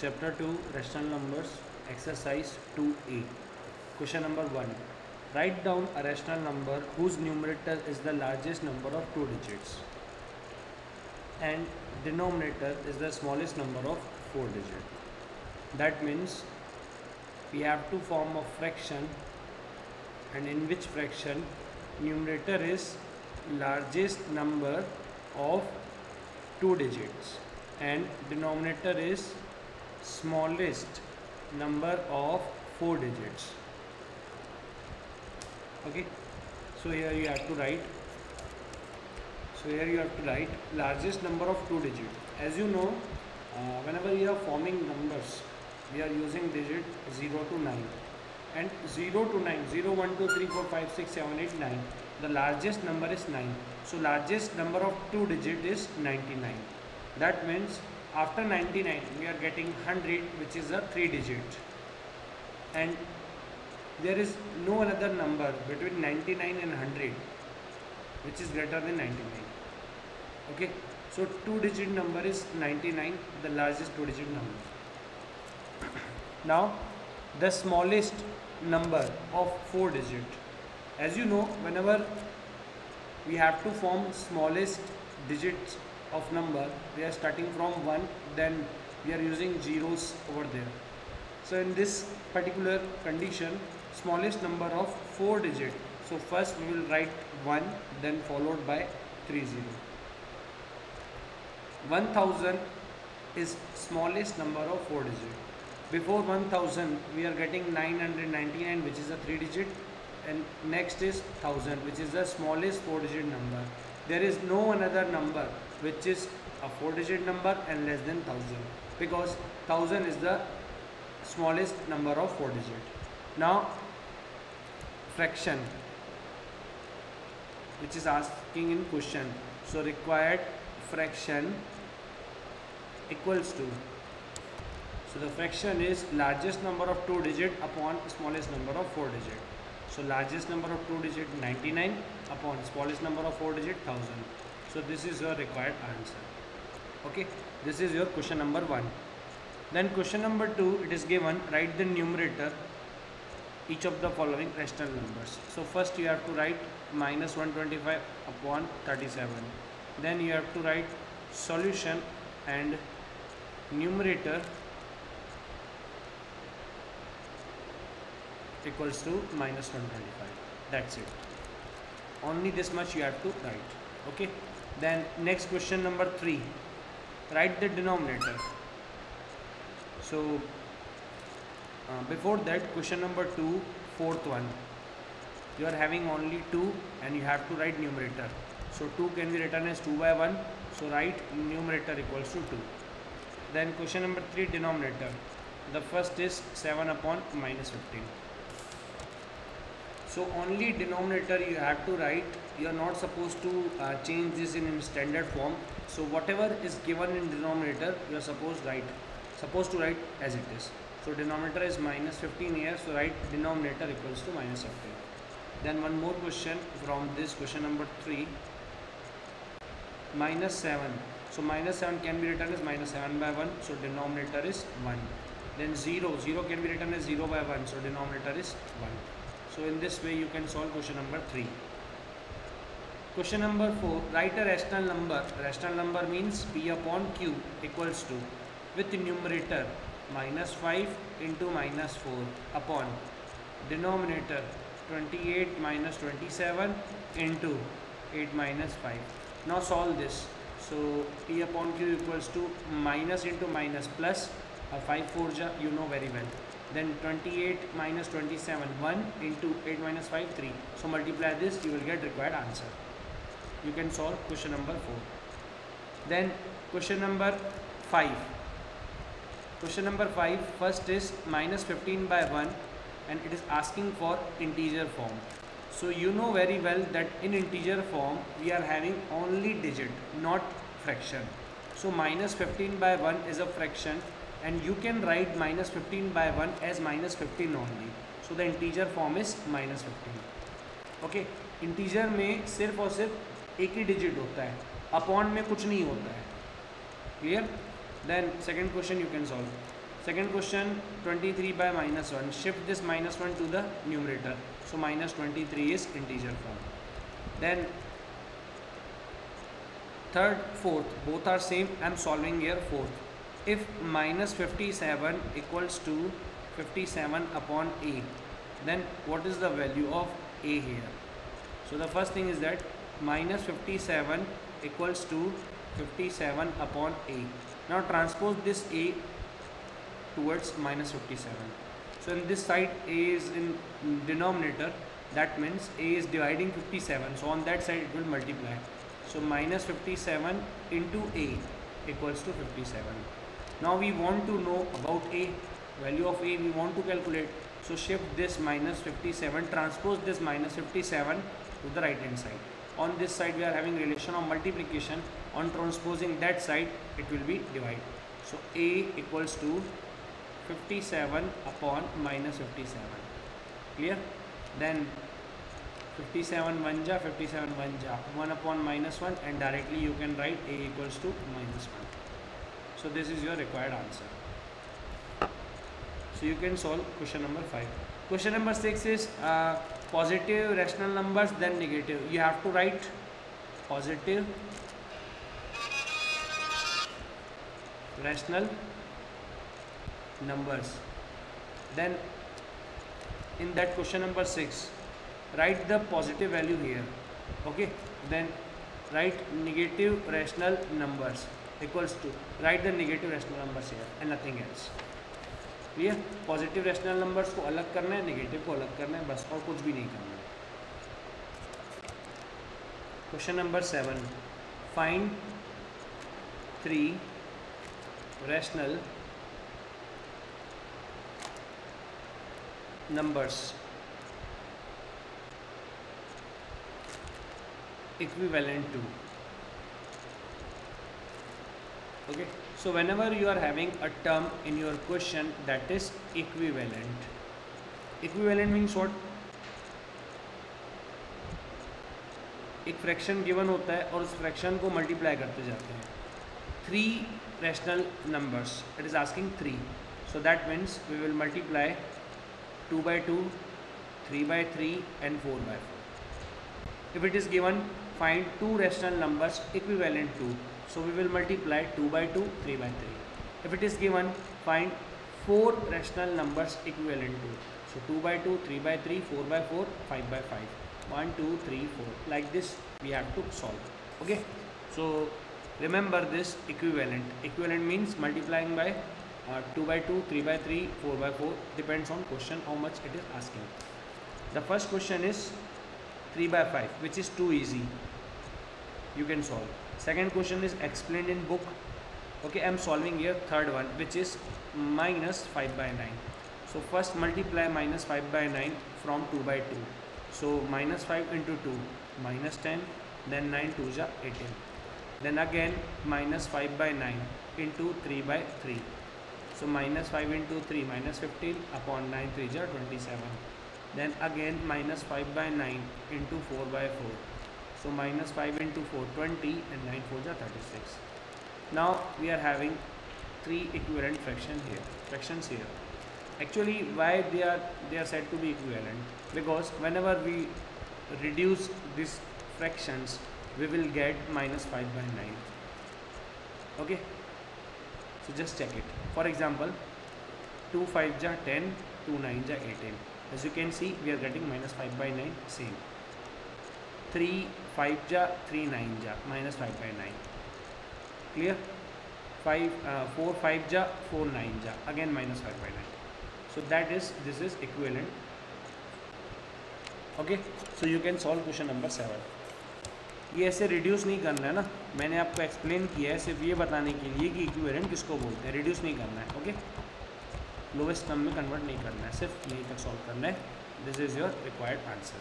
Chapter 2 Rational Numbers Exercise 2A. Question number 1. Write down a rational number whose numerator is the largest number of 2 digits and denominator is the smallest number of 4 digits. That means we have to form a fraction, and in which fraction numerator is largest number of 2 digits and denominator is smallest number of 4 digits. Okay, so here you have to write largest number of 2 digits. As you know, whenever we are forming numbers, we are using digit 0 to 9, and 0 to 9, 0, 1, 2, 3, 4, 5, 6, 7, 8, 9. The largest number is 9. So largest number of 2 digit is 99. That means after 99 we are getting 100, which is a 3 digit, and there is no another number between 99 and 100 which is greater than 99. Okay, so 2 digit number is 99, the largest 2 digit number. Now the smallest number of 4 digit. As you know, whenever we have to form smallest digits of number, we are starting from 1, then we are using zeros over there. So in this particular condition, smallest number of 4 digit. So first we will write 1, then followed by 30. 1000 is smallest number of 4 digit. Before 1000 we are getting 999, which is a 3 digit, and next is 1000, which is the smallest 4 digit number. There is no another number which is a 4 digit number and less than 1000, because 1000 is the smallest number of 4 digit. Now fraction, which is asking in question, so required fraction equals to, so the fraction is largest number of 2 digit upon smallest number of 4 digit. So largest number of 2 digit 99 upon smallest number of 4 digit 1000. So this is your required answer. Okay, this is your question number 1. Then question number 2, it is given, write the numerator each of the following rational numbers. So first you have to write minus 125 upon 37. Then you have to write solution and numerator equals to minus 125. That's it. Only this much you have to write. Okay. Then next question number 3. Write the denominator. So before that, question number 2, fourth one. You are having only 2 and you have to write numerator. So 2 can be written as 2 by 1. So write numerator equals to 2. Then question number 3, denominator. The first is 7 upon minus 15. So only denominator you have to write. You are not supposed to change this in standard form. So whatever is given in denominator, you are supposed to write as it is. So denominator is minus 15 here. So write denominator equals to minus 15. Then one more question from this question number 3. Minus 7. So minus 7 can be written as minus 7 by 1. So denominator is 1. Then 0. 0 can be written as 0 by 1. So denominator is 1. So in this way you can solve question number 3. Question number 4, write a rational number. Rational number means P upon Q equals to, with numerator minus 5 into minus 4 upon denominator 28 minus 27 into 8 minus 5. Now solve this. So P upon Q equals to minus into minus plus, 5 4 ja, you know very well. Then 28 minus 27, 1 into 8 minus 5, 3. So multiply this, you will get required answer. You can solve question number 4. Then question number 5. Question number 5, first is minus 15 by 1 and it is asking for integer form. So you know very well that in integer form we are having only digit, not fraction. So minus 15 by 1 is a fraction, and you can write minus 15 by 1 as minus 15 only. So the integer form is minus 15. Okay, integer में सिर्फ और सिर्फ एक ही digit होता है, upon में कुछ नहीं होता है. Clear? Then second question you can solve. Second question, 23 by minus 1. Shift this minus 1 to the numerator. So minus 23 is integer form. Then third, fourth, both are same. I am solving here fourth. If minus 57 equals to 57 upon a, then what is the value of a here? So the first thing is that minus 57 equals to 57 upon a. Now transpose this a towards minus 57. So in this side a is in denominator, that means a is dividing 57, so on that side it will multiply. So minus 57 into a equals to 57. Now we want to know about a, value of a we want to calculate. So shift this minus 57, transpose this minus 57 to the right hand side. On this side we are having relation of multiplication. On transposing that side it will be divide. So a equals to 57 upon minus 57. Clear? Then 57 1 ja, 57 1 ja, 1 upon minus 1, and directly you can write a equals to minus 1. So this is your required answer. So you can solve question number 5. Question number 6 is positive rational numbers, then negative. You have to write positive rational numbers. Then in that question number 6, write the positive value here. Okay, then write negative rational numbers equals to, write the negative rational numbers here and nothing else. Clear? Positive rational numbers को अलग करना है, negative को अलग करना है, बस और कुछ भी नहीं करना है. Question number 7, find 3 rational numbers equivalent to. Okay, so whenever you are having a term in your question that is equivalent, equivalent means what? एक फ्रैक्शन गिवन होता है और उस फ्रैक्शन को मल्टीप्लाई करते जाते हैं. 3 rational numbers, it is asking 3, so that means we will multiply 2 by 2, 3 by 3 and 4 by 4. If it is given find 2 rational numbers equivalent to, so we will multiply 2 by 2, 3 by 3. If it is given find 4 rational numbers equivalent to, so 2 by 2, 3 by 3, 4 by 4, 5 by 5. 1, 2, 3, 4. Like this we have to solve. Okay, so remember this equivalent. Equivalent means multiplying by 2 by 2, 3 by 3, 4 by 4, depends on question how much it is asking. The first question is 3 by 5, which is too easy, you can solve. Second question is explained in book. Okay, I am solving here. Third one, which is minus 5 by 9. So first multiply minus 5 by 9 from 2 by 2. So minus 5 into 2, minus 10, then 9 2 ja 18. Then again minus 5 by 9 into 3 by 3. So minus 5 into 3, minus 15 upon 9 3 ja 27. Then again minus 5 by 9 into 4 by 4. So minus 5 into 4, 20, and 9 4 ja 36. Now we are having 3 equivalent fractions here. Actually, why they are said to be equivalent? Because whenever we reduce these fractions, we will get minus 5 by 9. Okay, so just check it. For example, 2 5 ja 10, 2 9 ja 18. As you can see, we are getting minus 5 by 9 same. 3 5 ja 3 9 ja minus 5 by 9. Clear? 4 5 ja 4 9 ja again minus 5 by 9. So this is equivalent. Okay, so you can solve question number 7. ये ऐसे reduce नहीं करना है ना, मैंने आपको explain किया है सिर्फ ये बताने के लिए कि इक्विवेलेंट किसको बोलते हैं. रिड्यूस नहीं करना है. ओके, लोवेस्ट टर्म में कन्वर्ट नहीं करना है, सिर्फ यहीं तक सॉल्व करना है. This is your required answer.